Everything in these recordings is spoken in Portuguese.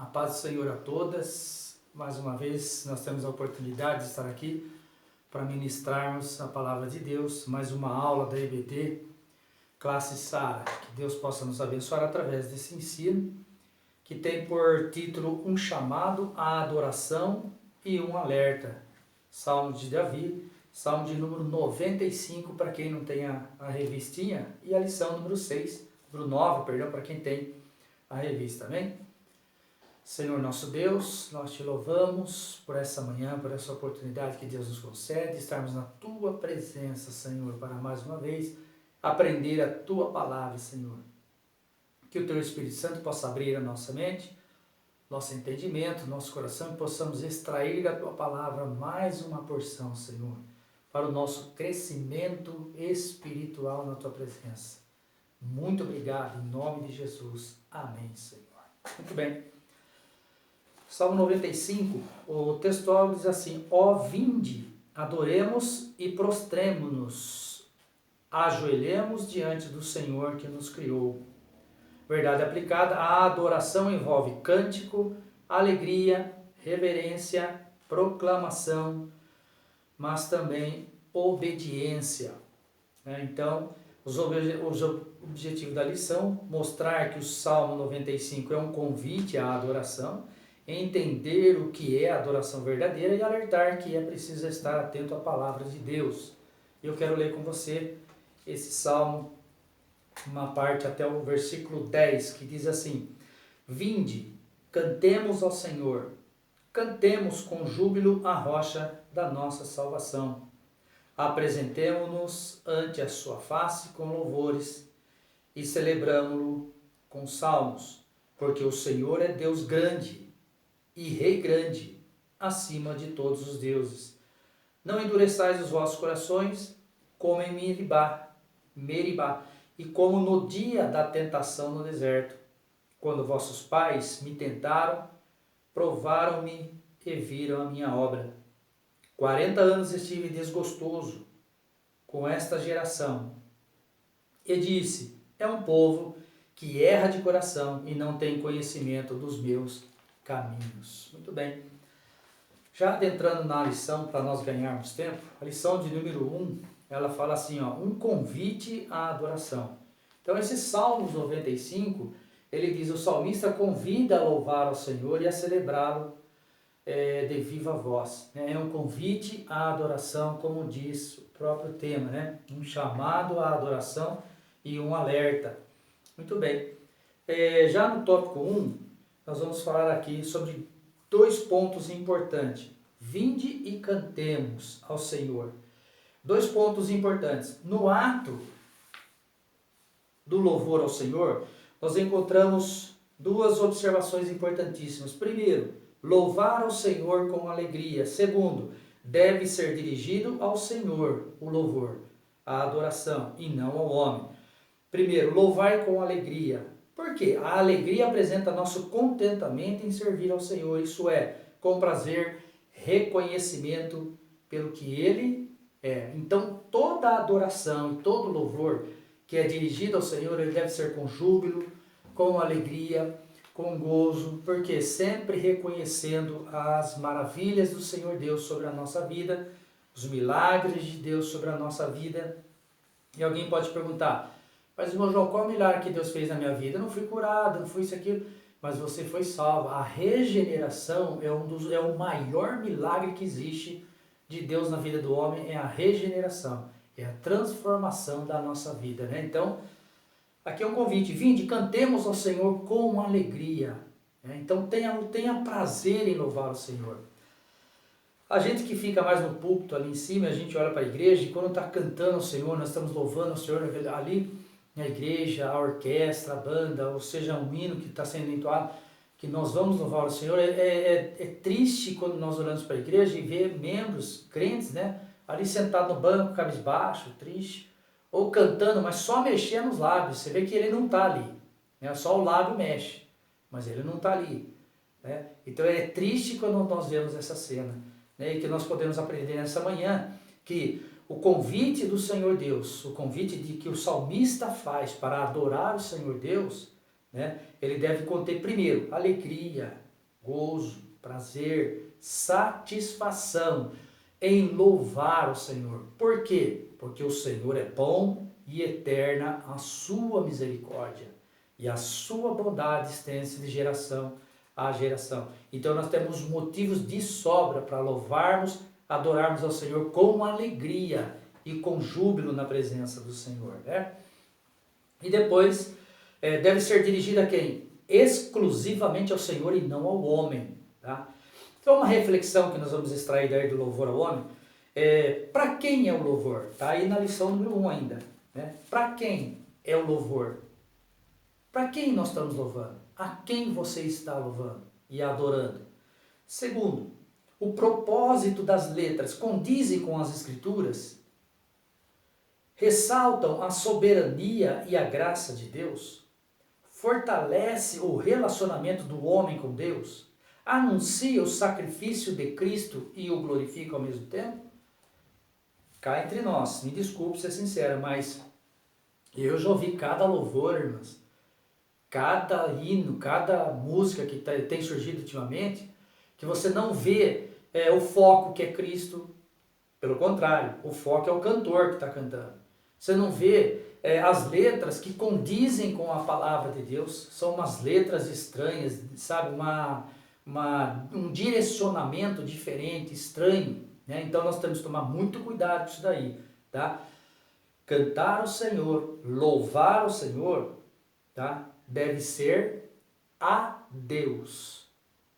A paz do Senhor a todas. Mais uma vez nós temos a oportunidade de estar aqui para ministrarmos a palavra de Deus. Mais uma aula da EBD, classe Sara. Que Deus possa nos abençoar através desse ensino, que tem por título um chamado à adoração e um alerta. Salmo de Davi, Salmo de número 95, para quem não tem a revistinha, e a lição número 6, número 9, perdão, para quem tem a revista, amém? Senhor nosso Deus, nós te louvamos por essa manhã, por essa oportunidade que Deus nos concede, estarmos na Tua presença, Senhor, para mais uma vez aprender a Tua palavra, Senhor. Que o Teu Espírito Santo possa abrir a nossa mente, nosso entendimento, nosso coração, e possamos extrair da Tua palavra mais uma porção, Senhor, para o nosso crescimento espiritual na Tua presença. Muito obrigado, em nome de Jesus. Amém, Senhor. Muito bem. Salmo 95, o textual diz assim: ó vinde, adoremos e prostremo-nos, ajoelhemos diante do Senhor que nos criou. Verdade aplicada, a adoração envolve cântico, alegria, reverência, proclamação, mas também obediência. Então, os objetivos da lição: mostrar que o Salmo 95 é um convite à adoração, entender o que é a adoração verdadeira e alertar que é preciso estar atento à palavra de Deus. Eu quero ler com você esse Salmo, uma parte até o versículo 10, que diz assim: vinde, cantemos ao Senhor, cantemos com júbilo a rocha da nossa salvação. Apresentemo-nos ante a sua face com louvores e celebramo-lo com salmos, porque o Senhor é Deus grande e Rei grande, acima de todos os deuses. Não endureçais os vossos corações, como em Meribá, e como no dia da tentação no deserto, quando vossos pais me tentaram, provaram-me e viram a minha obra. 40 anos estive desgostoso com esta geração, e disse: é um povo que erra de coração e não tem conhecimento dos meus caminhos. Muito bem. Já adentrando na lição, para nós ganharmos tempo, a lição de número 1, ela fala assim, um convite à adoração. Então esse Salmos 95, ele diz: o salmista convida a louvar ao Senhor e a celebrá-lo de viva voz. É um convite à adoração, como diz o próprio tema, um chamado à adoração e um alerta. Muito bem. Já no tópico 1, nós vamos falar aqui sobre 2 pontos importantes. Vinde e cantemos ao Senhor. 2 pontos importantes. No ato do louvor ao Senhor, nós encontramos 2 observações importantíssimas. Primeiro, louvar ao Senhor com alegria. Segundo, deve ser dirigido ao Senhor o louvor, a adoração, e não ao homem. Primeiro, louvar com alegria. Por quê? A alegria apresenta nosso contentamento em servir ao Senhor, isso é, com prazer, reconhecimento pelo que Ele é. Então, toda adoração e todo louvor que é dirigido ao Senhor, ele deve ser com júbilo, com alegria, com gozo, porque sempre reconhecendo as maravilhas do Senhor Deus sobre a nossa vida, os milagres de Deus sobre a nossa vida. E alguém pode perguntar: mas, irmão João, qual milagre que Deus fez na minha vida? Eu não fui curado, não fui isso, aquilo. Mas você foi salvo. A regeneração é o maior milagre que existe de Deus na vida do homem, é a regeneração, é a transformação da nossa vida, Então, aqui é um convite: vinde, cantemos ao Senhor com alegria. Então, tenha prazer em louvar o Senhor. A gente que fica mais no púlpito ali em cima, a gente olha para a igreja, e quando está cantando ao Senhor, nós estamos louvando o Senhor ali na igreja, a orquestra, a banda, ou seja, um hino que está sendo entoado, que nós vamos louvar o Senhor. É triste quando nós olhamos para a igreja e ver membros, crentes, ali sentado no banco, cabisbaixo, triste, ou cantando, mas só mexendo os lábios. Você vê que ele não está ali, só o lábio mexe, mas ele não está ali. Então é triste quando nós vemos essa cena, e que nós podemos aprender nessa manhã que o convite do Senhor Deus, o convite de que o salmista faz para adorar o Senhor Deus, ele deve conter primeiro alegria, gozo, prazer, satisfação em louvar o Senhor. Por quê? Porque o Senhor é bom e eterna a sua misericórdia, e a sua bondade estende-se de geração a geração. Então nós temos motivos de sobra para louvarmos, adorarmos ao Senhor com alegria e com júbilo na presença do Senhor, né? E depois, deve ser dirigida a quem? Exclusivamente ao Senhor e não ao homem, tá? Então uma reflexão que nós vamos extrair daí do louvor ao homem, para quem é o louvor? Está aí na lição número 1 ainda, né? Para quem é o louvor? Para quem nós estamos louvando? A quem você está louvando e adorando? Segundo, o propósito das letras condizem com as Escrituras? Ressaltam a soberania e a graça de Deus? Fortalece o relacionamento do homem com Deus? Anuncia o sacrifício de Cristo e o glorifica ao mesmo tempo? Cá entre nós, me desculpe ser sincero, mas eu já ouvi cada louvor, irmãs, cada hino, cada música que tem surgido ultimamente, que você não vê o foco que é Cristo. Pelo contrário, o foco é o cantor que está cantando. Você não vê as letras que condizem com a palavra de Deus. São umas letras estranhas, sabe? Um direcionamento diferente, estranho, né? Então nós temos que tomar muito cuidado com isso daí, tá? Cantar o Senhor, louvar o Senhor, tá? Deve ser a Deus,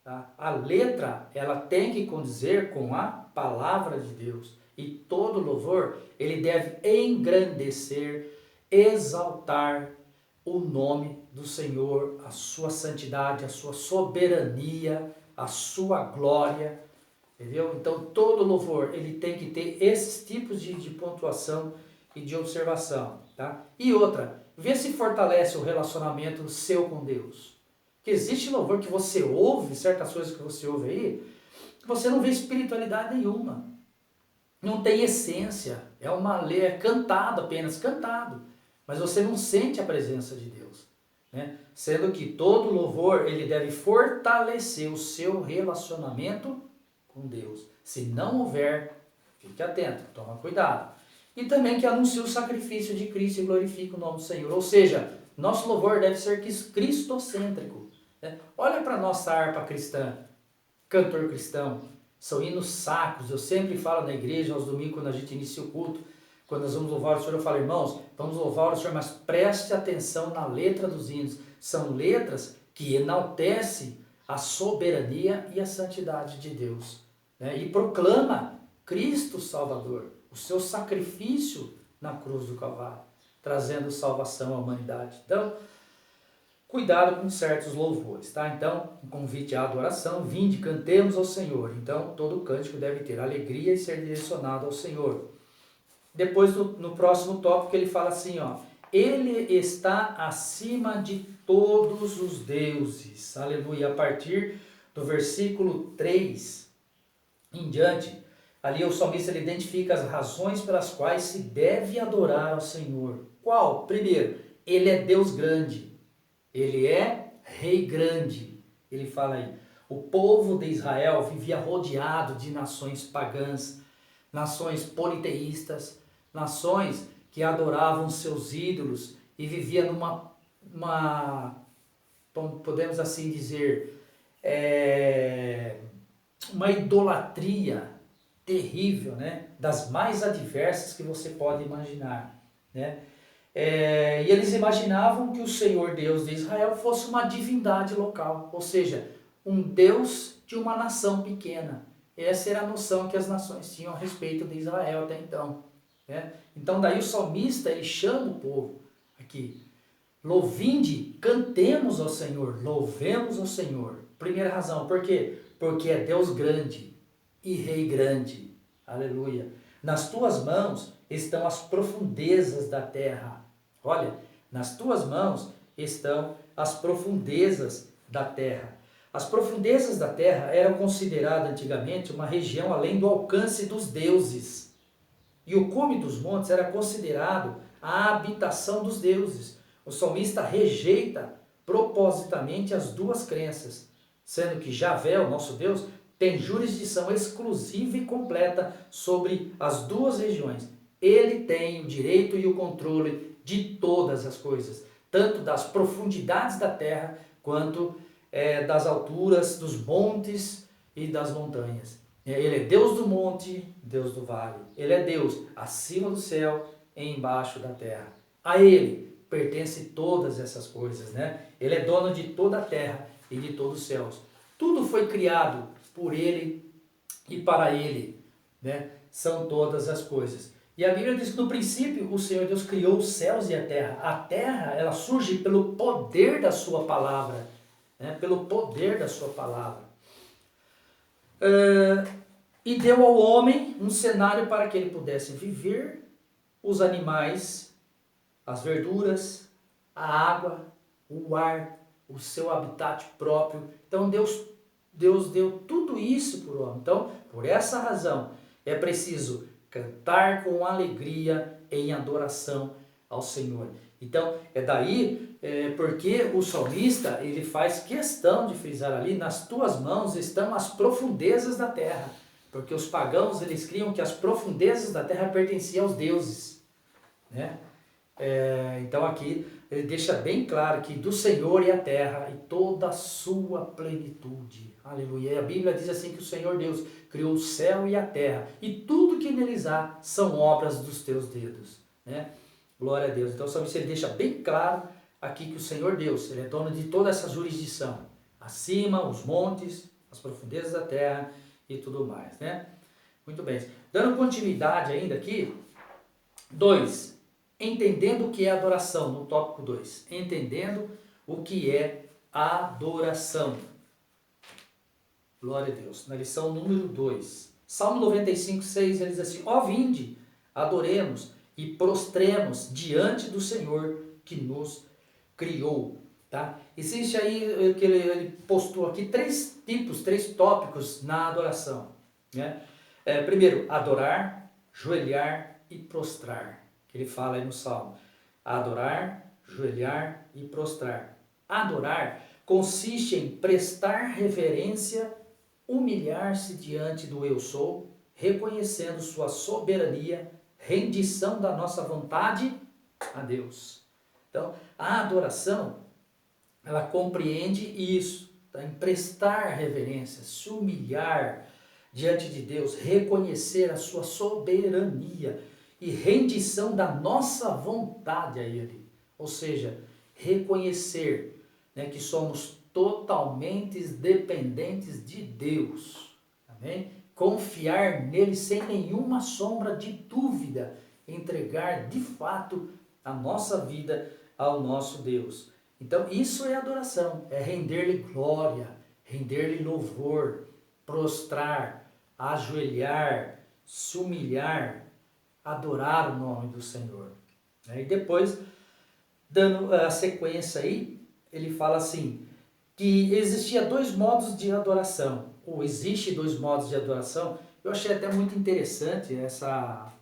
tá? A letra, ela tem que condizer com a palavra de Deus. E todo louvor, ele deve engrandecer, exaltar o nome do Senhor, a sua santidade, a sua soberania, a sua glória, entendeu? Então todo louvor, ele tem que ter esses tipos de pontuação e de observação, tá? E outra, vê se fortalece o relacionamento seu com Deus. Porque existe louvor que você ouve, certas coisas que você ouve aí, você não vê espiritualidade nenhuma. Não tem essência, é cantado apenas, cantado, mas você não sente a presença de Deus, né? Sendo que todo louvor, ele deve fortalecer o seu relacionamento com Deus. Se não houver, fique atento, toma cuidado. E também que anuncie o sacrifício de Cristo e glorifique o nome do Senhor, ou seja, nosso louvor deve ser cristocêntrico, né? Olha para a nossa harpa cristã, cantor cristão, são hinos sacros. Eu sempre falo na igreja, aos domingos, quando a gente inicia o culto, quando nós vamos louvar o Senhor, eu falo, irmãos, vamos louvar o Senhor, mas preste atenção na letra dos hinos. São letras que enaltecem a soberania e a santidade de Deus, né? E proclama Cristo Salvador, o seu sacrifício na cruz do Calvário, trazendo salvação à humanidade. Então, cuidado com certos louvores, tá? Então, um convite à adoração, vinde, cantemos ao Senhor. Então, todo cântico deve ter alegria e ser direcionado ao Senhor. Depois, no próximo tópico, ele fala assim, ó, ele está acima de todos os deuses. Aleluia. A partir do versículo 3 em diante, ali o salmista ele identifica as razões pelas quais se deve adorar ao Senhor. Qual? Primeiro, ele é Deus grande. Ele é Rei grande. Ele fala aí, o povo de Israel vivia rodeado de nações pagãs, nações politeístas, nações que adoravam seus ídolos e vivia podemos assim dizer, uma idolatria terrível, né? Das mais adversas que você pode imaginar, né? E eles imaginavam que o Senhor Deus de Israel fosse uma divindade local, ou seja, um Deus de uma nação pequena. Essa era a noção que as nações tinham a respeito de Israel até então, né? Então daí o salmista ele chama o povo aqui, louvinde, cantemos ao Senhor, louvemos ao Senhor. Primeira razão, por quê? Porque é Deus grande e Rei grande, aleluia. Nas tuas mãos estão as profundezas da terra. Olha, nas tuas mãos estão as profundezas da terra. As profundezas da terra eram consideradas antigamente uma região além do alcance dos deuses. E o cume dos montes era considerado a habitação dos deuses. O salmista rejeita propositamente as duas crenças, sendo que Javé, o nosso Deus, tem jurisdição exclusiva e completa sobre as duas regiões. Ele tem o direito e o controle de todas as coisas, tanto das profundidades da terra, quanto das alturas, dos montes e das montanhas. Ele é Deus do monte, Deus do vale. Ele é Deus acima do céu e embaixo da terra. A Ele pertence todas essas coisas, né? Ele é dono de toda a terra e de todos os céus. Tudo foi criado por Ele e para Ele, né? São todas as coisas. E a Bíblia diz que no princípio o Senhor Deus criou os céus e a terra. A terra, ela surge pelo poder da sua palavra, né? Pelo poder da sua palavra. E deu ao homem um cenário para que ele pudesse viver, os animais, as verduras, a água, o ar, o seu habitat próprio. Então Deus deu tudo isso para o homem. Então, por essa razão, é preciso cantar com alegria em adoração ao Senhor. Então, é daí porque o salmista ele faz questão de frisar ali: nas tuas mãos estão as profundezas da terra. Porque os pagãos eles criam que as profundezas da terra pertenciam aos deuses, né? Então aqui ele deixa bem claro que do Senhor é a terra e toda a sua plenitude. Aleluia. E a Bíblia diz assim que o Senhor Deus criou o céu e a terra e tudo que neles há são obras dos teus dedos, né? Glória a Deus. Então o salmista ele deixa bem claro aqui que o Senhor Deus, ele é dono de toda essa jurisdição. Acima, os montes, as profundezas da terra e tudo mais, né? Muito bem. Dando continuidade ainda aqui, 2. Entendendo o que é adoração, no tópico 2. Entendendo o que é adoração. Glória a Deus. Na lição número 2. Salmo 95, 6, ele diz assim: ó vinde, adoremos e prostremos diante do Senhor que nos criou. Tá? Existe aí, que ele postou aqui, 3 tópicos na adoração, né? Primeiro, adorar, joelhar e prostrar, que ele fala aí no Salmo. Adorar, joelhar e prostrar. Adorar consiste em prestar reverência, humilhar-se diante do eu sou, reconhecendo sua soberania, rendição da nossa vontade a Deus. Então, a adoração, ela compreende isso, tá? Em prestar reverência, se humilhar diante de Deus, reconhecer a sua soberania e rendição da nossa vontade a Ele. Ou seja, reconhecer, né, que somos totalmente dependentes de Deus. Amém? Confiar nele sem nenhuma sombra de dúvida, entregar de fato a nossa vida ao nosso Deus. Então isso é adoração, é render-lhe glória, render-lhe louvor, prostrar, ajoelhar, se humilhar, adorar o nome do Senhor. E depois, dando a sequência aí, ele fala assim, que existia 2 modos de adoração, ou existe 2 modos de adoração. Eu achei até muito interessante essa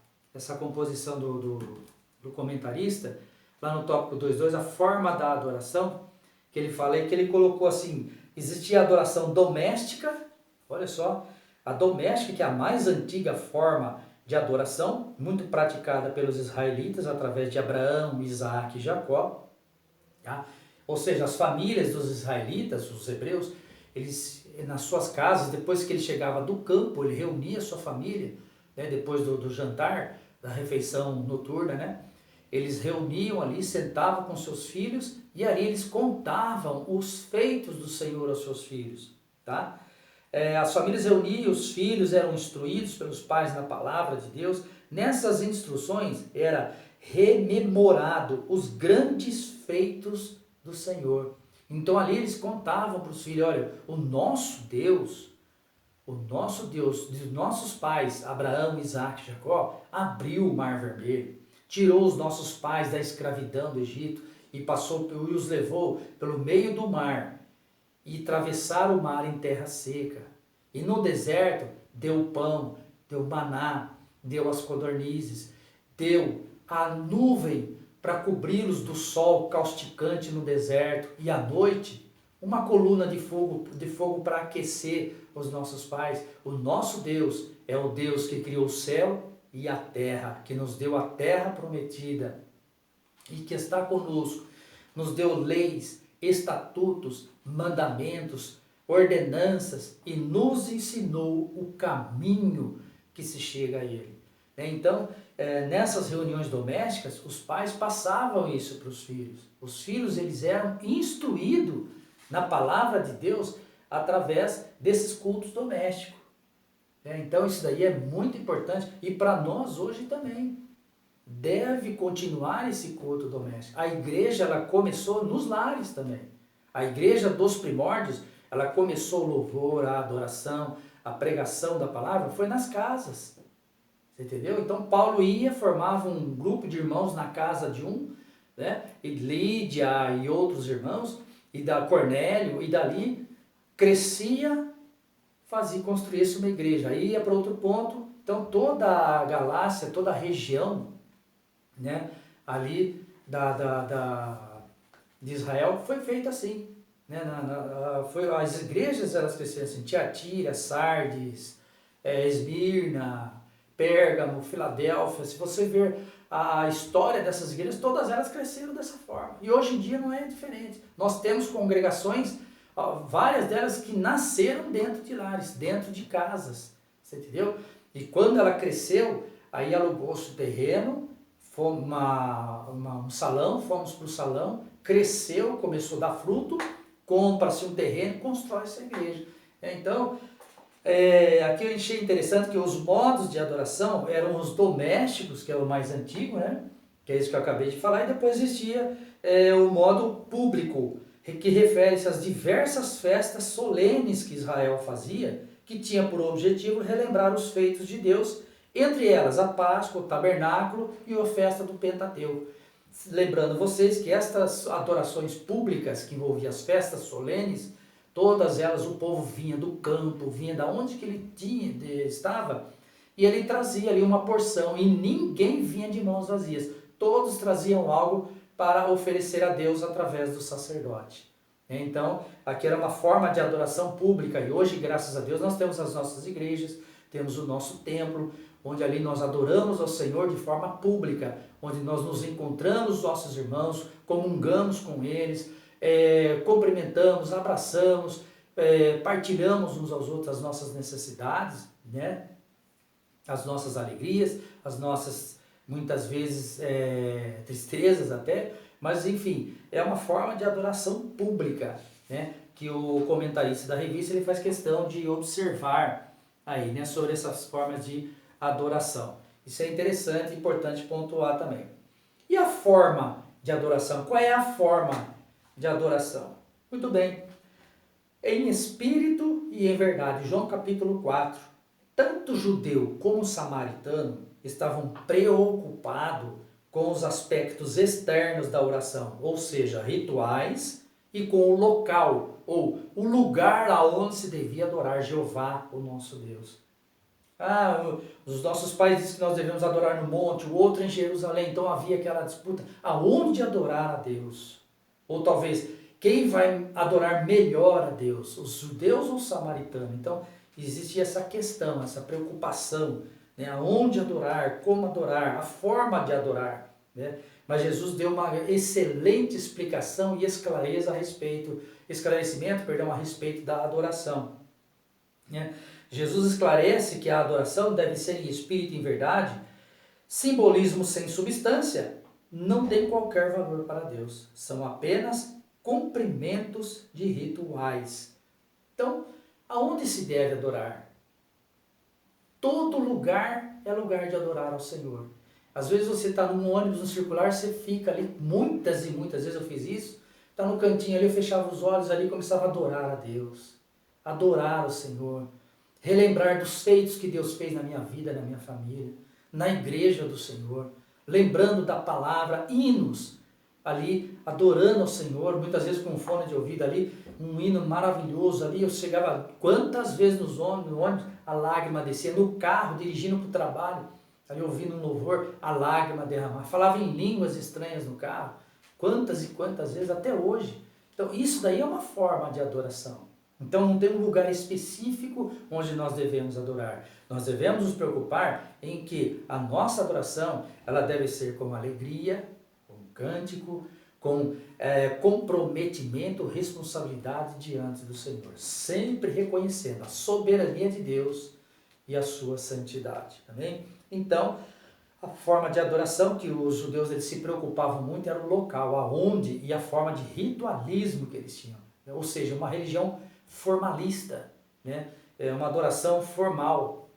composição do comentarista, lá no tópico 2.2, a forma da adoração, que ele fala, que ele colocou assim: existia a adoração doméstica, olha só, a doméstica, que é a mais antiga forma de adoração, muito praticada pelos israelitas através de Abraão, Isaac e Jacó, tá? Ou seja, as famílias dos israelitas, os hebreus, eles nas suas casas, depois que ele chegava do campo, ele reunia a sua família, né, depois do jantar, da refeição noturna, né? Eles reuniam ali, sentavam com seus filhos e ali eles contavam os feitos do Senhor aos seus filhos, tá? As famílias reuniam, os filhos eram instruídos pelos pais na palavra de Deus. Nessas instruções era rememorado os grandes feitos do Senhor. Então ali eles contavam para os filhos: olha, o nosso Deus, dos nossos pais, Abraão, Isaac e Jacó, abriu o Mar Vermelho, tirou os nossos pais da escravidão do Egito e os levou pelo meio do mar e atravessaram o mar em terra seca. E no deserto deu pão, deu maná, deu as codornizes, deu a nuvem para cobri-los do sol causticante no deserto, e à noite uma coluna de fogo para aquecer os nossos pais. O nosso Deus é o Deus que criou o céu e a terra, que nos deu a terra prometida e que está conosco, nos deu leis, estatutos, mandamentos, ordenanças e nos ensinou o caminho que se chega a Ele. Então, nessas reuniões domésticas, os pais passavam isso para os filhos. Os filhos, eles eram instruídos na palavra de Deus através desses cultos domésticos. Então, isso daí é muito importante e para nós hoje também. Deve continuar esse culto doméstico. A igreja, ela começou nos lares também. A igreja dos primórdios, ela começou o louvor, a adoração, a pregação da palavra, foi nas casas. Você entendeu? Então Paulo ia, formava um grupo de irmãos na casa de um, né? E Lídia e outros irmãos, e da Cornélio, e dali crescia, construía-se uma igreja. Aí ia para outro ponto, então toda a Galácia, toda a região, né, ali de Israel foi feita assim, né, as igrejas elas cresceram assim, Tiatira, Sardes, Esmirna, Pérgamo, Filadélfia. Se você ver a história dessas igrejas, todas elas cresceram dessa forma, e hoje em dia não é diferente. Nós temos congregações, várias delas que nasceram dentro de lares, dentro de casas, você entendeu? E quando ela cresceu, aí alugou-se o terreno, um salão, fomos para o salão, cresceu, começou a dar fruto, compra-se um terreno, constrói-se a igreja. Então, aqui eu achei interessante que os modos de adoração eram os domésticos, que é o mais antigo, né? Que é isso que eu acabei de falar, e depois existia o modo público, que refere-se às diversas festas solenes que Israel fazia, que tinha por objetivo relembrar os feitos de Deus, entre elas a Páscoa, o Tabernáculo e a festa do Pentateuco. Lembrando vocês que estas adorações públicas, que envolviam as festas solenes, todas elas o povo vinha do campo, vinha da onde que ele estava, e ele trazia ali uma porção, e ninguém vinha de mãos vazias. Todos traziam algo para oferecer a Deus através do sacerdote. Então, aqui era uma forma de adoração pública, e hoje, graças a Deus, nós temos as nossas igrejas, temos o nosso templo, onde ali nós adoramos ao Senhor de forma pública, onde nós nos encontramos os nossos irmãos, comungamos com eles, cumprimentamos, abraçamos, partilhamos uns aos outros as nossas necessidades, né? As nossas alegrias, as nossas, muitas vezes, tristezas até, mas enfim, é uma forma de adoração pública, né? Que o comentarista da revista ele faz questão de observar aí, né? Sobre essas formas de adoração. Isso é interessante e importante pontuar também. E a forma de adoração? Qual é a forma de adoração? Muito bem. Em espírito e em verdade. João capítulo 4. Tanto judeu como samaritano estavam preocupados com os aspectos externos da oração, ou seja, rituais, e com o local, ou o lugar aonde se devia adorar Jeová, o nosso Deus. Os nossos pais dizem que nós devemos adorar no monte, o outro em Jerusalém. Então havia aquela disputa, aonde adorar a Deus? Ou talvez, quem vai adorar melhor a Deus? Os judeus ou os samaritanos? Então existe essa questão, essa preocupação, né? Aonde adorar, como adorar, a forma de adorar, né? Mas Jesus deu uma excelente explicação e esclarecimento a respeito da adoração, né? Jesus esclarece que a adoração deve ser em espírito e em verdade. Simbolismo sem substância não tem qualquer valor para Deus. São apenas cumprimentos de rituais. Então, aonde se deve adorar? Todo lugar é lugar de adorar ao Senhor. Às vezes você está num ônibus, no circular, você fica ali, muitas e muitas vezes eu fiz isso, está no cantinho ali, eu fechava os olhos ali e começava a adorar a Deus. Adorar o Senhor. Relembrar dos feitos que Deus fez na minha vida, na minha família, na igreja do Senhor, lembrando da palavra, hinos ali, adorando ao Senhor, muitas vezes com um fone de ouvido ali, um hino maravilhoso ali, eu chegava, quantas vezes no ônibus, a lágrima descia, no carro, dirigindo para o trabalho, ali ouvindo um louvor, a lágrima derramar, falava em línguas estranhas no carro, quantas e quantas vezes, até hoje. Então, isso daí é uma forma de adoração. Então, não tem um lugar específico onde nós devemos adorar. Nós devemos nos preocupar em que a nossa adoração, ela deve ser com alegria, com cântico, com comprometimento, responsabilidade diante do Senhor. Sempre reconhecendo a soberania de Deus e a sua santidade. Amém? Então, a forma de adoração que os judeus eles se preocupavam muito era o local, aonde e a forma de ritualismo que eles tinham. Ou seja, uma religião formalista, né? É uma adoração formal.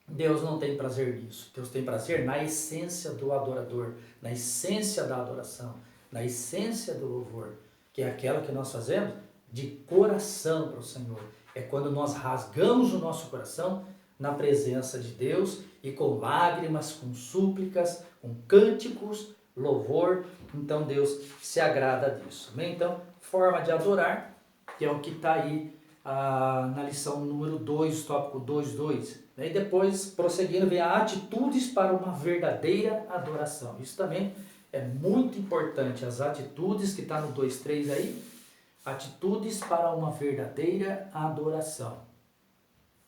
Deus não tem prazer nisso. Deus tem prazer na essência do adorador, na essência da adoração, na essência do louvor, que é aquela que nós fazemos de coração para o Senhor. É quando nós rasgamos o nosso coração na presença de Deus e com lágrimas, com súplicas, com cânticos, louvor. Então Deus se agrada disso. Amém? Então, forma de adorar, que é o que está aí na lição número 2, tópico 2.2. E depois, prosseguindo, vem a atitudes para uma verdadeira adoração. Isso também é muito importante, as atitudes que está no 2.3 aí, atitudes para uma verdadeira adoração.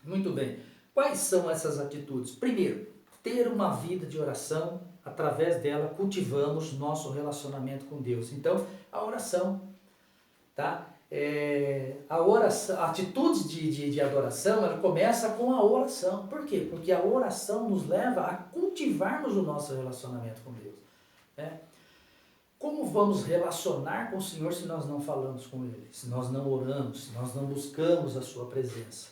Muito bem. Quais são essas atitudes? Primeiro, ter uma vida de oração, através dela cultivamos nosso relacionamento com Deus. Então, a oração, tá? A oração, a atitude de adoração, ela começa com a oração. Por quê? Porque a oração nos leva a cultivarmos o nosso relacionamento com Deus. Né? Como vamos relacionar com o Senhor se nós não falamos com Ele? Se nós não oramos, se nós não buscamos a Sua presença?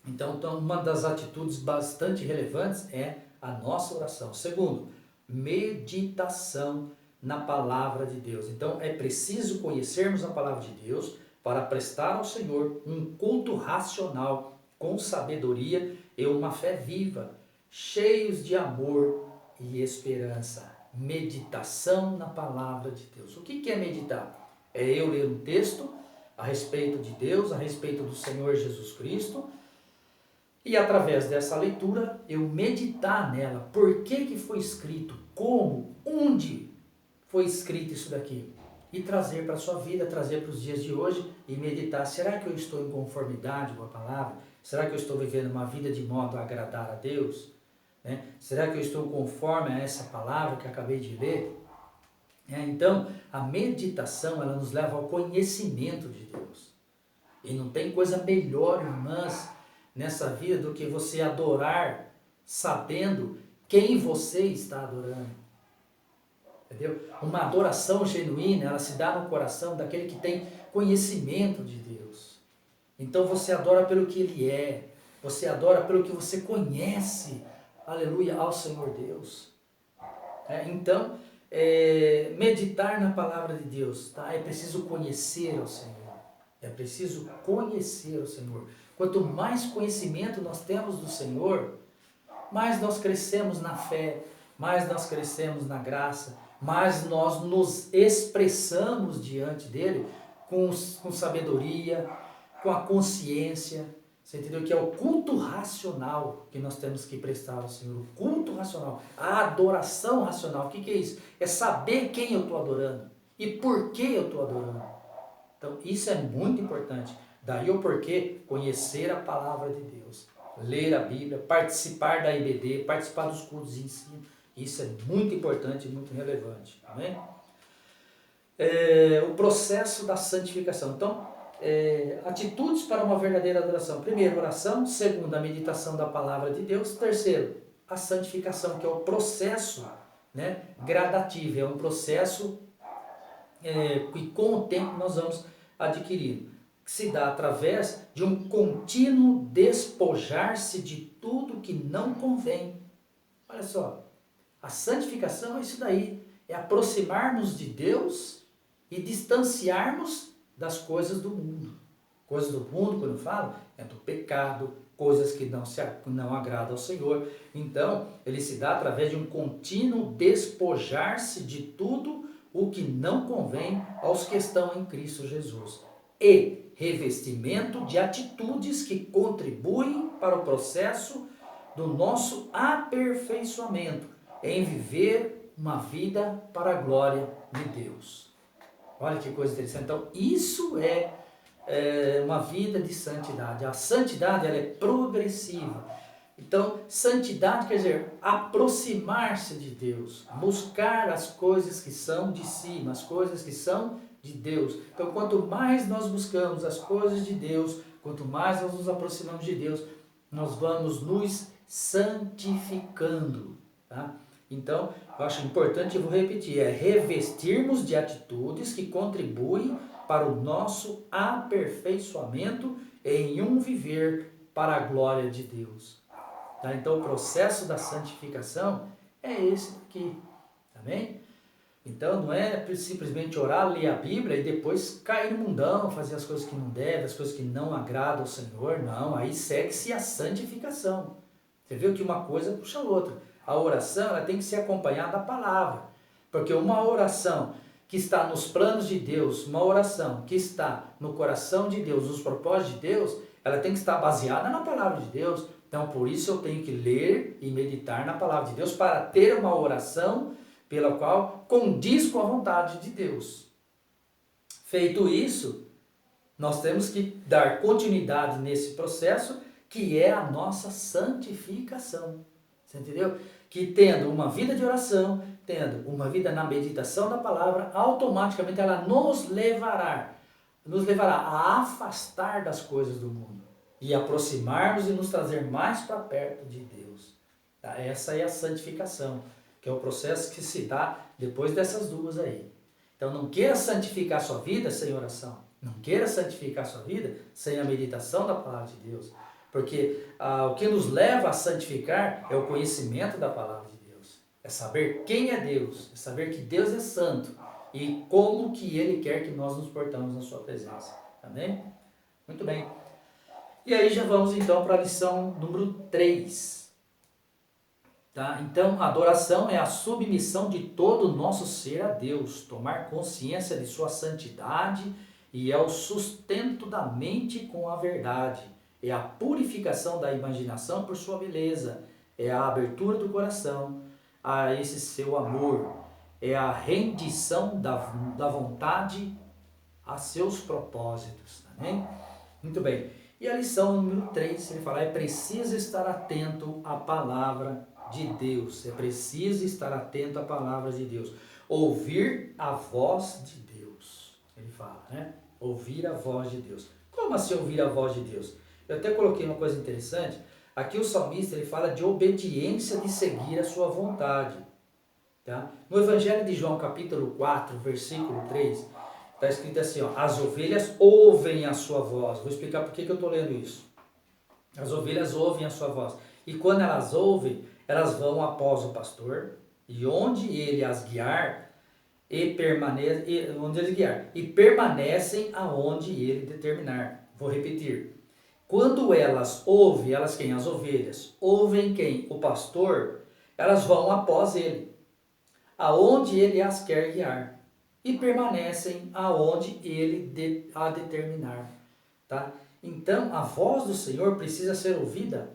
Então, uma das atitudes bastante relevantes é a nossa oração. Segundo, meditação na palavra de Deus. Então, é preciso conhecermos a palavra de Deus para prestar ao Senhor um culto racional, com sabedoria e uma fé viva, cheios de amor e esperança. Meditação na palavra de Deus. O que é meditar? É eu ler um texto a respeito de Deus, a respeito do Senhor Jesus Cristo, e através dessa leitura, eu meditar nela, por que foi escrito, como, onde foi escrito isso daqui. E trazer para a sua vida, trazer para os dias de hoje e meditar, será que eu estou em conformidade com a palavra? Será que eu estou vivendo uma vida de modo a agradar a Deus? Né? Será que eu estou conforme a essa palavra que acabei de ler? Então, a meditação, ela nos leva ao conhecimento de Deus. E não tem coisa melhor, irmãs, nessa vida do que você adorar sabendo quem você está adorando. Entendeu? Uma adoração genuína, ela se dá no coração daquele que tem conhecimento de Deus. Então você adora pelo que Ele é, você adora pelo que você conhece, aleluia, ao Senhor Deus. Então, meditar na palavra de Deus, tá? É preciso conhecer ao Senhor. É preciso conhecer o Senhor. Quanto mais conhecimento nós temos do Senhor, mais nós crescemos na fé, mais nós crescemos na graça, mais nós nos expressamos diante dele com sabedoria, com a consciência. Você entendeu? Que é o culto racional que nós temos que prestar ao Senhor. O culto racional, a adoração racional. O que é isso? É saber quem eu estou adorando e por que eu estou adorando. Então, isso é muito importante. Daí o porquê conhecer a palavra de Deus, ler a Bíblia, participar da IBD, participar dos cultos de ensino. Isso é muito importante e muito relevante. Amém? O processo da santificação. Então, atitudes para uma verdadeira adoração. Primeiro, oração. Segundo, a meditação da palavra de Deus. Terceiro, a santificação, que é o processo, né, gradativo. É um processo que com o tempo nós vamos adquirindo, que se dá através de um contínuo despojar-se de tudo que não convém. Olha só, a santificação é isso daí, é aproximar-nos de Deus e distanciarmos das coisas do mundo. Coisas do mundo, quando eu falo, é do pecado, coisas que não agradam ao Senhor. Então, ele se dá através de um contínuo despojar-se de tudo o que não convém aos que estão em Cristo Jesus. E revestimento de atitudes que contribuem para o processo do nosso aperfeiçoamento em viver uma vida para a glória de Deus. Olha que coisa interessante. Então, isso é uma vida de santidade. A santidade, ela é progressiva. Então, santidade quer dizer aproximar-se de Deus, buscar as coisas que são de cima, as coisas que são de Deus. Então, quanto mais nós buscamos as coisas de Deus, quanto mais nós nos aproximamos de Deus, nós vamos nos santificando, tá? Então, eu acho importante, eu vou repetir, é revestirmos de atitudes que contribuem para o nosso aperfeiçoamento em um viver para a glória de Deus. Tá? Então, o processo da santificação é esse aqui, tá bem? Então, não é simplesmente orar, ler a Bíblia e depois cair no mundão, fazer as coisas que não deve, as coisas que não agradam ao Senhor, não. Aí segue-se a santificação. Você viu que uma coisa puxa a outra. A oração, ela tem que ser acompanhada da palavra, porque uma oração que está nos planos de Deus, uma oração que está no coração de Deus, nos propósitos de Deus, ela tem que estar baseada na palavra de Deus. Então, por isso eu tenho que ler e meditar na palavra de Deus para ter uma oração pela qual condiz com a vontade de Deus. Feito isso, nós temos que dar continuidade nesse processo, que é a nossa santificação. Você entendeu? Que tendo uma vida de oração, tendo uma vida na meditação da palavra, automaticamente ela nos levará a afastar das coisas do mundo e aproximarmos e nos trazer mais para perto de Deus. Tá? Essa é a santificação, que é o processo que se dá depois dessas duas aí. Então não queira santificar sua vida sem oração, não queira santificar sua vida sem a meditação da palavra de Deus. Porque o que nos leva a santificar é o conhecimento da palavra de Deus. É saber quem é Deus, é saber que Deus é santo e como que Ele quer que nós nos portamos na sua presença. Amém? Muito bem. E aí já vamos então para a lição número 3. Tá? Então, a adoração é a submissão de todo o nosso ser a Deus, tomar consciência de sua santidade e é o sustento da mente com a verdade. É a purificação da imaginação por sua beleza, é a abertura do coração a esse seu amor, é a rendição da vontade a seus propósitos. Amém? Muito bem. E a lição número 3, ele fala, é preciso estar atento à palavra de Deus. É preciso estar atento à palavra de Deus. Ouvir a voz de Deus. Ele fala, né? Ouvir a voz de Deus. Como assim ouvir a voz de Deus? Eu até coloquei uma coisa interessante. Aqui o salmista ele fala de obediência de seguir a sua vontade. Tá? No Evangelho de João, capítulo 4, versículo 3, está escrito assim, ó, as ovelhas ouvem a sua voz. Vou explicar por que eu estou lendo isso. As ovelhas ouvem a sua voz. E quando elas ouvem, elas vão após o pastor, e onde ele as guiar, e permanecem aonde ele determinar. Vou repetir. Quando elas ouvem, elas quem? As ovelhas. Ouvem quem? O pastor. Elas vão após ele, aonde ele as quer guiar. E permanecem aonde ele a determinar. Tá? Então, a voz do Senhor precisa ser ouvida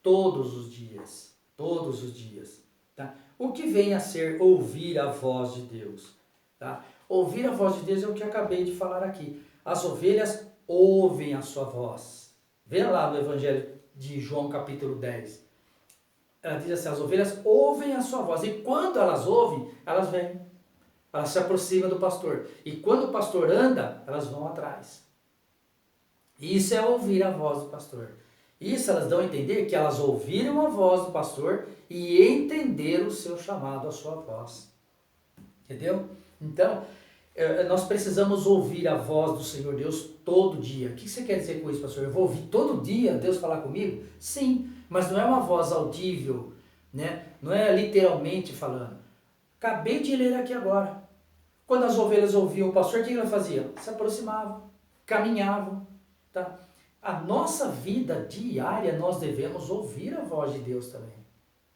todos os dias. Todos os dias. Tá? O que vem a ser ouvir a voz de Deus? Tá? Ouvir a voz de Deus é o que eu acabei de falar aqui. As ovelhas ouvem a sua voz. Veja lá no Evangelho de João, capítulo 10. Ela diz assim, as ovelhas ouvem a sua voz. E quando elas ouvem, elas vêm. Elas se aproximam do pastor. E quando o pastor anda, elas vão atrás. Isso é ouvir a voz do pastor. Isso elas dão a entender que elas ouviram a voz do pastor e entenderam o seu chamado, a sua voz. Entendeu? Então, nós precisamos ouvir a voz do Senhor Deus todo dia. O que você quer dizer com isso, pastor? Eu vou ouvir todo dia Deus falar comigo? Sim, mas não é uma voz audível, né? Não é literalmente falando. Acabei de ler aqui agora. Quando as ovelhas ouviam o pastor, o que elas faziam? Se aproximavam, caminhavam. Tá? A nossa vida diária, nós devemos ouvir a voz de Deus também.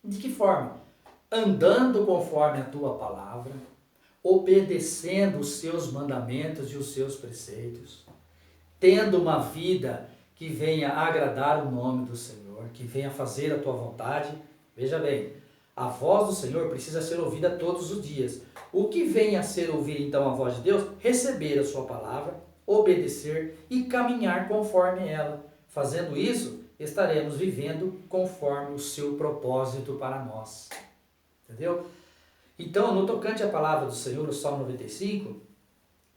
De que forma? Andando conforme a tua palavra, obedecendo os seus mandamentos e os seus preceitos, tendo uma vida que venha agradar o nome do Senhor, que venha fazer a tua vontade. Veja bem, A voz do Senhor precisa ser ouvida todos os dias. O que vem a ser ouvir então a voz de Deus? Receber a sua palavra, obedecer e caminhar conforme ela. Fazendo isso, estaremos vivendo conforme o seu propósito para nós. Entendeu? Então, no tocante à palavra do Senhor, o Salmo 95,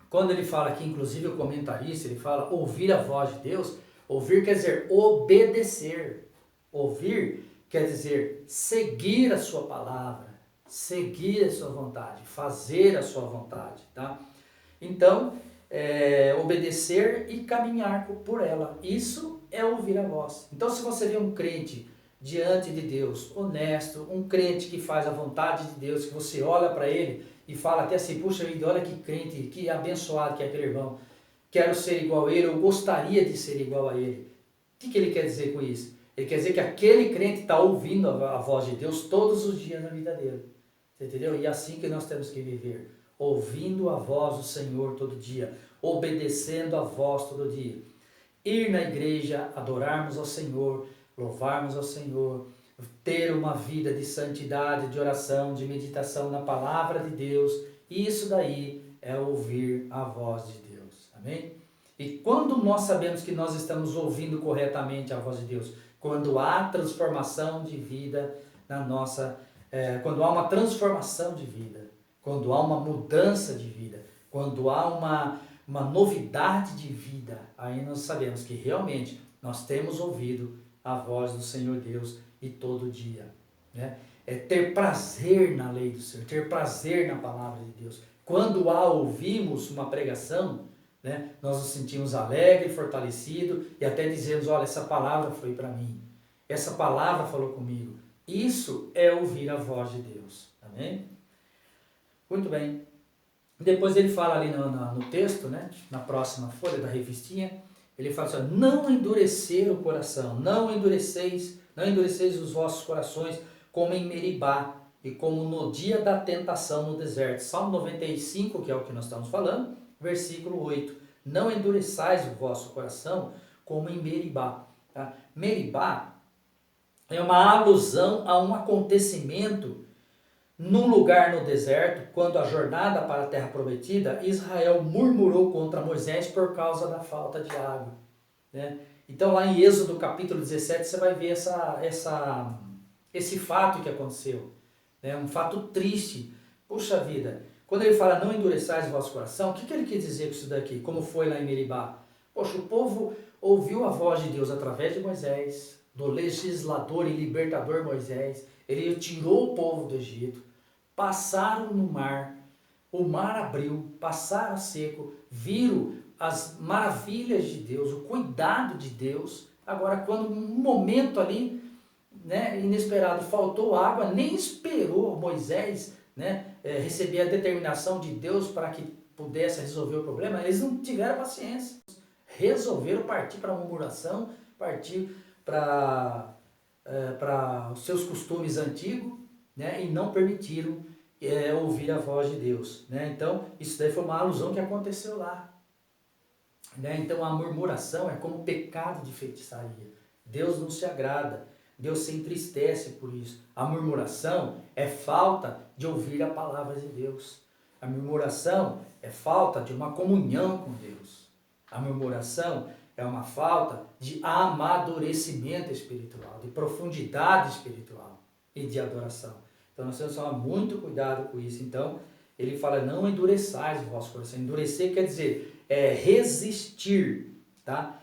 quando ele fala aqui, inclusive o comentarista, ele fala ouvir a voz de Deus, ouvir quer dizer obedecer. Ouvir quer dizer seguir a sua palavra, seguir a sua vontade, fazer a sua vontade, tá? Então, obedecer e caminhar por ela, isso é ouvir a voz. Então, se você vê um crente diante de Deus, honesto, um crente que faz a vontade de Deus, que você olha para ele e fala até assim, puxa vida, olha que crente, que abençoado que é aquele irmão, quero ser igual a ele, eu gostaria de ser igual a ele. O que ele quer dizer com isso? Ele quer dizer que aquele crente está ouvindo a voz de Deus todos os dias na vida dele. Você entendeu? E é assim que nós temos que viver. Ouvindo a voz do Senhor todo dia. Obedecendo a voz todo dia. Ir na igreja, adorarmos ao Senhor, louvarmos ao Senhor. Ter uma vida de santidade, de oração, de meditação na palavra de Deus. Isso daí é ouvir a voz de Deus. Amém? E quando nós sabemos que nós estamos ouvindo corretamente a voz de Deus? Quando há transformação de vida na nossa... quando há uma transformação de vida, quando há uma mudança de vida, quando há uma novidade de vida, aí nós sabemos que realmente nós temos ouvido a voz do Senhor Deus e todo dia. Né? É ter prazer na lei do Senhor, ter prazer na palavra de Deus. Quando ouvimos uma pregação, né, nós nos sentimos alegres, fortalecidos e até dizemos, olha, essa palavra foi para mim, essa palavra falou comigo. Isso é ouvir a voz de Deus. Amém? Muito bem. Depois ele fala ali no texto, né, na próxima folha da revistinha, ele fala assim, não endurecer o coração, não endureceis os vossos corações como em Meribá e como no dia da tentação no deserto. Salmo 95, que é o que nós estamos falando, versículo 8. Não endureçais o vosso coração como em Meribá. Tá? Meribá é uma alusão a um acontecimento num lugar no deserto, quando a jornada para a terra prometida, Israel murmurou contra Moisés por causa da falta de água. Né? Então lá em Êxodo capítulo 17 você vai ver esse fato que aconteceu. Né? Um fato triste. Puxa vida, quando ele fala não endureçais o vosso coração, o que ele quer dizer com isso daqui? Como foi lá em Meribá? Poxa, o povo ouviu a voz de Deus através de Moisés, do legislador e libertador Moisés. Ele tirou o povo do Egito, passaram no mar, o mar abriu, passaram a seco, viram as maravilhas de Deus, o cuidado de Deus. Agora, quando um momento ali, né, inesperado, faltou água, nem esperou Moisés, né, receber a determinação de Deus para que pudesse resolver o problema, eles não tiveram paciência. Resolveram partir para a murmuração, partir para os seus costumes antigos, né, e não permitiram ouvir a voz de Deus. Né? Então, isso daí foi uma alusão que aconteceu lá. Né? Então, a murmuração é como pecado de feitiçaria. Deus não se agrada, Deus se entristece por isso. A murmuração é falta de ouvir a palavra de Deus. A murmuração é falta de uma comunhão com Deus. A murmuração é uma falta de amadurecimento espiritual, de profundidade espiritual e de adoração. Então nós temos que tomar muito cuidado com isso. Então ele fala, não endureçais o vosso coração. Endurecer quer dizer resistir, tá?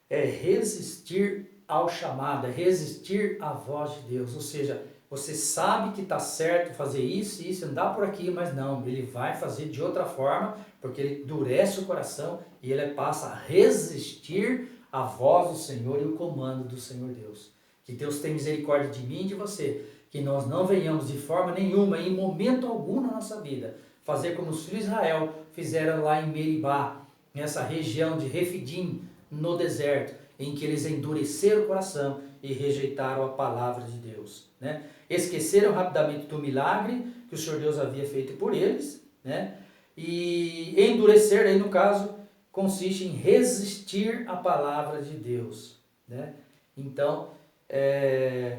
É resistir ao chamado, é resistir à voz de Deus. Ou seja, você sabe que está certo fazer isso e isso, andar por aqui, mas não, ele vai fazer de outra forma, porque ele endurece o coração e ele passa a resistir à voz do Senhor e o comando do Senhor Deus. Que Deus tenha misericórdia de mim e de você, que nós não venhamos de forma nenhuma, em momento algum na nossa vida, fazer como os filhos de Israel fizeram lá em Meribá, nessa região de Refidim, no deserto, em que eles endureceram o coração e rejeitaram a palavra de Deus. Né? Esqueceram rapidamente do milagre que o Senhor Deus havia feito por eles, né? E endurecer, aí no caso, consiste em resistir à palavra de Deus. Né? Então,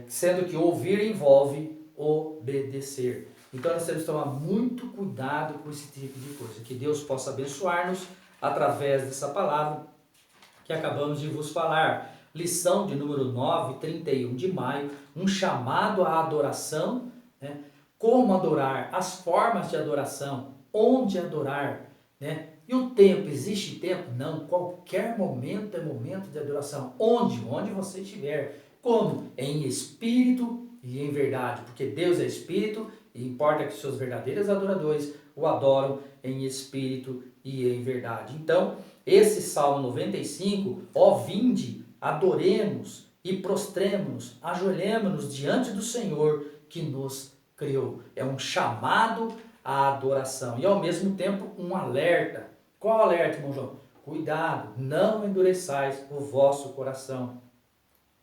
sendo que ouvir envolve obedecer. Então nós temos que tomar muito cuidado com esse tipo de coisa. Que Deus possa abençoar-nos através dessa palavra que acabamos de vos falar. Lição de número 9, 31 de maio, um chamado à adoração, né? Como adorar, as formas de adoração, onde adorar, né? E o tempo, existe tempo? Não, qualquer momento é momento de adoração. Onde você estiver. Como? Em espírito e em verdade, porque Deus é espírito e importa que seus verdadeiros adoradores o adoram em espírito e em verdade. Então, esse Salmo 95, ó vinde, adoremos e prostremos-nos, ajoelhemos-nos diante do Senhor que nos criou. É um chamado à adoração e ao mesmo tempo um alerta. Qual alerta, irmão João? Cuidado, não endureçais o vosso coração,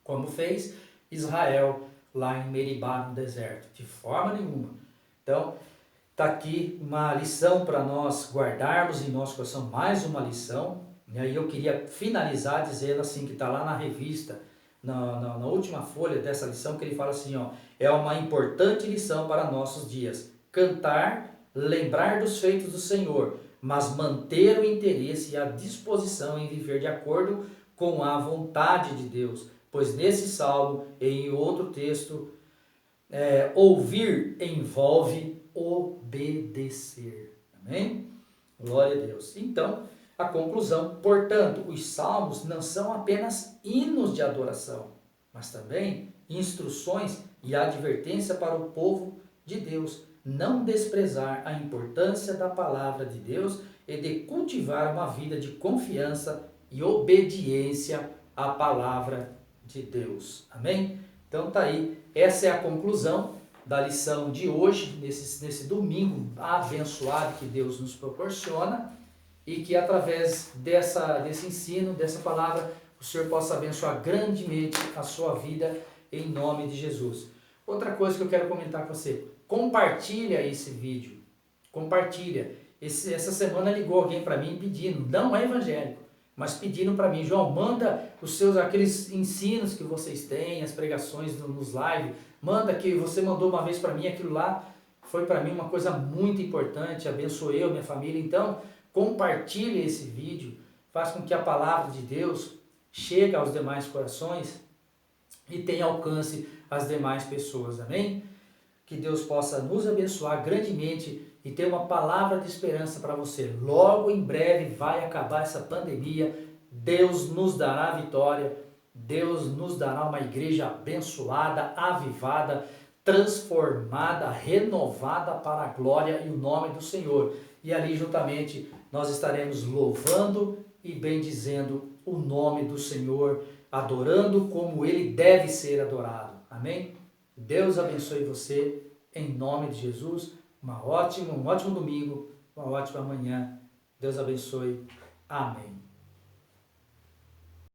como fez Israel lá em Meribá no deserto, de forma nenhuma. Então, está aqui uma lição para nós guardarmos em nosso coração, mais uma lição. E aí eu queria finalizar dizendo assim, que está lá na revista, na última folha dessa lição, que ele fala assim, ó, é uma importante lição para nossos dias. Cantar, lembrar dos feitos do Senhor, mas manter o interesse e a disposição em viver de acordo com a vontade de Deus. Pois nesse salmo, em outro texto, ouvir envolve obedecer. Amém? Glória a Deus. Então, a conclusão, portanto, os salmos não são apenas hinos de adoração, mas também instruções e advertência para o povo de Deus não desprezar a importância da palavra de Deus e de cultivar uma vida de confiança e obediência à palavra de Deus. Amém? Então tá aí, essa é a conclusão da lição de hoje, nesse domingo abençoado que Deus nos proporciona, e que através desse ensino, dessa palavra, o Senhor possa abençoar grandemente a sua vida, em nome de Jesus. Outra coisa que eu quero comentar com você, compartilha esse vídeo, compartilha. Essa semana ligou alguém para mim pedindo, não é evangélico, mas pedindo para mim, João, manda aqueles ensinos que vocês têm, as pregações nos lives, manda, que você mandou uma vez para mim, aquilo lá foi para mim uma coisa muito importante, abençoei a minha família. Então, compartilhe esse vídeo, faz com que a palavra de Deus chegue aos demais corações e tenha alcance às demais pessoas, amém? Que Deus possa nos abençoar grandemente e ter uma palavra de esperança para você. Logo em breve vai acabar essa pandemia, Deus nos dará vitória, Deus nos dará uma igreja abençoada, avivada, transformada, renovada para a glória e o nome do Senhor. E ali juntamente nós estaremos louvando e bendizendo o nome do Senhor, adorando como Ele deve ser adorado. Amém? Deus abençoe você, em nome de Jesus. Um ótimo domingo, uma ótima manhã. Deus abençoe. Amém.